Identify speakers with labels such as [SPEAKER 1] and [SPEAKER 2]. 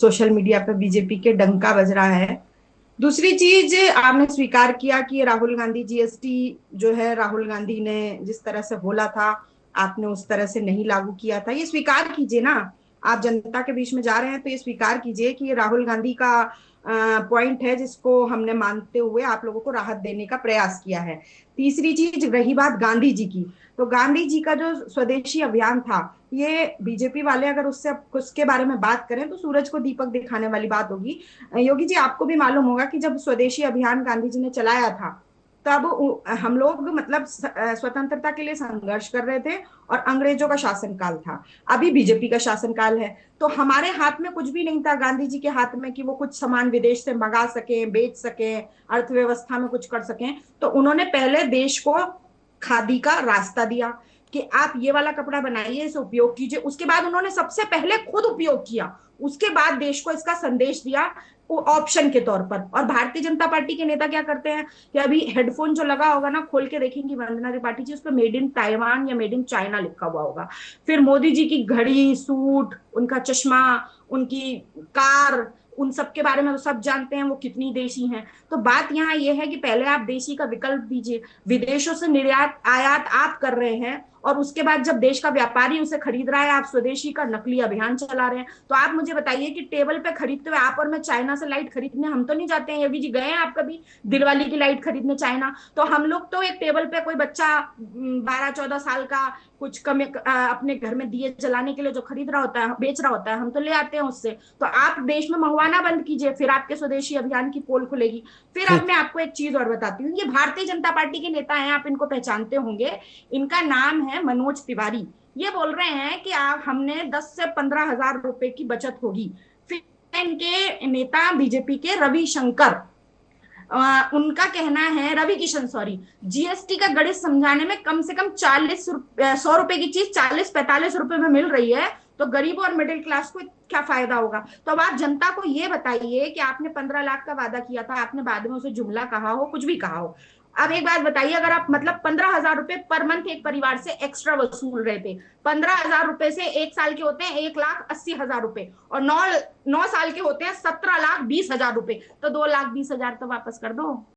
[SPEAKER 1] Social media पे BJP के डंका बज रहा है। दूसरी चीज, आपने स्वीकार किया कि राहुल गांधी जीएसटी जो है, राहुल गांधी ने जिस तरह से बोला था आपने उस तरह से नहीं लागू किया था, ये स्वीकार कीजिए ना। आप जनता के बीच में जा रहे हैं तो ये स्वीकार कीजिए कि ये राहुल गांधी का पॉइंट है जिसको हमने मानते हुए आप लोगों को राहत देने का प्रयास किया है। तीसरी चीज, रही बात गांधी जी की, तो गांधी जी का जो स्वदेशी अभियान था, ये बीजेपी वाले अगर उससे उसके बारे में बात करें तो सूरज को दीपक दिखाने वाली बात होगी। योगी जी, आपको भी मालूम होगा कि जब स्वदेशी अभियान गांधी जी ने चलाया था, तब हम लोग मतलब स्वतंत्रता के लिए संघर्ष कर रहे थे और अंग्रेजों का शासनकाल था। अभी बीजेपी का शासनकाल है, तो हमारे हाथ में कुछ भी नहीं था गांधी जी के हाथ में कि वो कुछ सामान विदेश से मंगा सकें, बेच सकें, अर्थव्यवस्था में कुछ कर सकें। तो उन्होंने पहले देश को खादी का रास्ता दिया कि आप ये वाला कपड़ा बनाइए, इसे उपयोग कीजिए। उसके बाद उन्होंने सबसे पहले खुद उपयोग किया, उसके बाद देश को इसका संदेश दिया ऑप्शन के तौर पर। और भारतीय जनता पार्टी के नेता क्या करते हैं कि अभी हेडफोन जो लगा होगा ना, खोल के देखेंगी वंदना त्रिपाठी जी, उस पर मेड इन ताइवान या मेड इन चाइना लिखा हुआ होगा। फिर मोदी जी की घड़ी, सूट, उनका चश्मा, उनकी कार, उन सब के बारे में तो सब जानते हैं वो कितनी देशी हैं। तो बात यहाँ ये है कि पहले आप देशी का विकल्प दीजिए। विदेशों से निर्यात आयात आप कर रहे हैं और उसके बाद जब देश का व्यापारी उसे खरीद रहा है, आप स्वदेशी का नकली अभियान चला रहे हैं। तो आप मुझे बताइए कि टेबल पे खरीदते हुए आप और मैं चाइना से लाइट खरीदने हम तो नहीं जाते हैं। योगी जी, गए हैं आप कभी दिलवाली की लाइट खरीदने चाइना? तो हम लोग तो एक टेबल पे कोई बच्चा 12-14 साल का कुछ कम अपने घर में दिए जलाने के लिए जो खरीद रहा होता है, बेच रहा होता है, हम तो ले आते हैं उससे। तो आप देश में मंगवाना बंद कीजिए, फिर आपके स्वदेशी अभियान की पोल खुलेगी। फिर अब
[SPEAKER 2] ठीक।
[SPEAKER 1] मैं आपको एक चीज और बताती हूँ, ये भारतीय जनता पार्टी के नेता हैं, आप इनको पहचानते होंगे। इनका नाम है मनोज तिवारी। ये बोल रहे हैं कि आप हमने 10 से 15 हजार रुपए की बचत होगी। फिर इनके नेता बीजेपी के रविशंकर, उनका कहना है, रवि किशन सॉरी, जीएसटी का गणित समझाने में कम से कम 100 रुपए की चीज 40-45 रुपए में मिल रही है, तो गरीबों और मिडिल क्लास को क्या फायदा होगा? तो अब आप जनता को ये बताइए कि आपने 15 लाख का वादा किया था, आपने बाद में उसे जुमला कहा हो, कुछ भी कहा हो। अब एक बात बताइए, अगर आप मतलब 15 हजार रुपए पर मंथ एक परिवार से एक्स्ट्रा वसूल रहे थे, 15 हजार रुपए से एक साल के होते हैं 1,80,000 रुपए, और 9 9 साल के होते हैं 17,20,000 रुपए, तो 2,20,000 तो वापस कर दो।